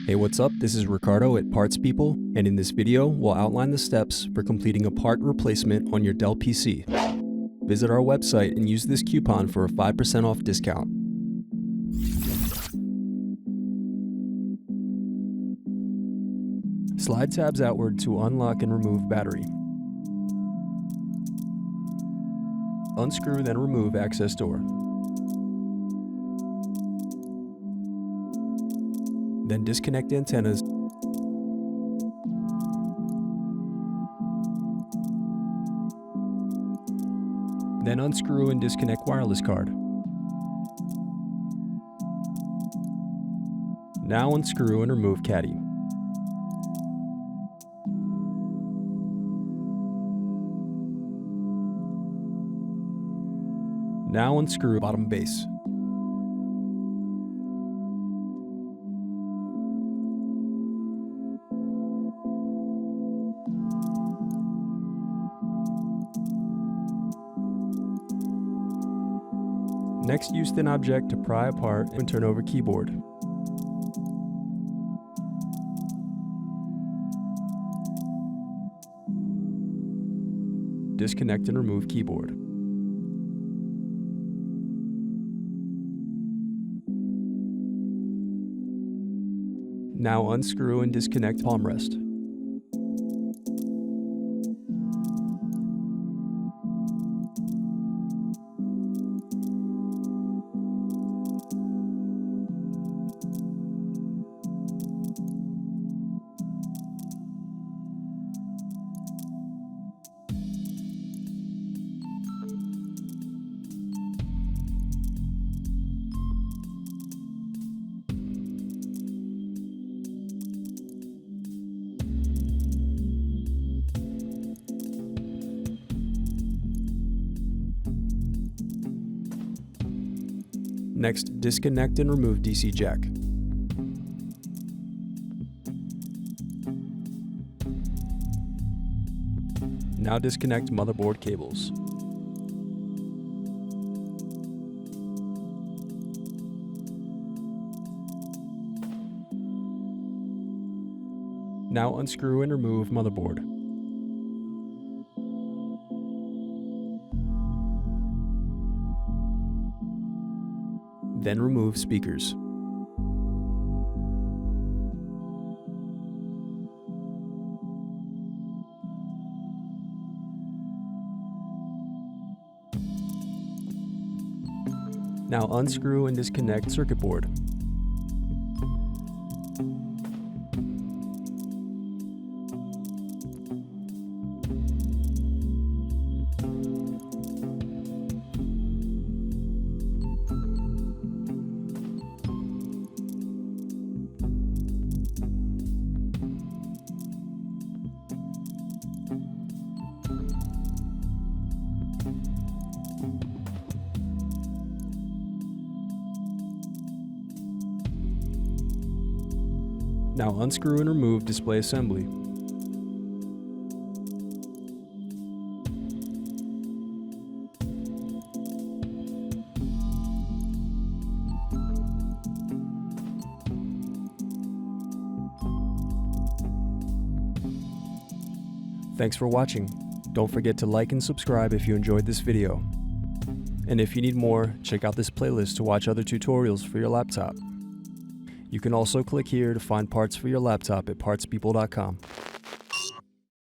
Hey, what's up? This is Ricardo at Parts People, and in this video, we'll outline the steps for completing a part replacement on your Dell PC. Visit our website and use this coupon for a 5% off discount. Slide tabs outward to unlock and remove battery. Unscrew, then remove access door. Then disconnect antennas. Then unscrew and disconnect wireless card. Now unscrew and remove caddy. Now unscrew bottom base. Next, use thin object to pry apart and turn over keyboard. Disconnect and remove keyboard. Now unscrew and disconnect palmrest. Next, disconnect and remove DC jack. Now disconnect motherboard cables. Now unscrew and remove motherboard. Then remove speakers. Now unscrew and disconnect circuit board. Now unscrew and remove display assembly. Thanks for watching. Don't forget to like and subscribe if you enjoyed this video. And if you need more, check out this playlist to watch other tutorials for your laptop. You can also click here to find parts for your laptop at partspeople.com.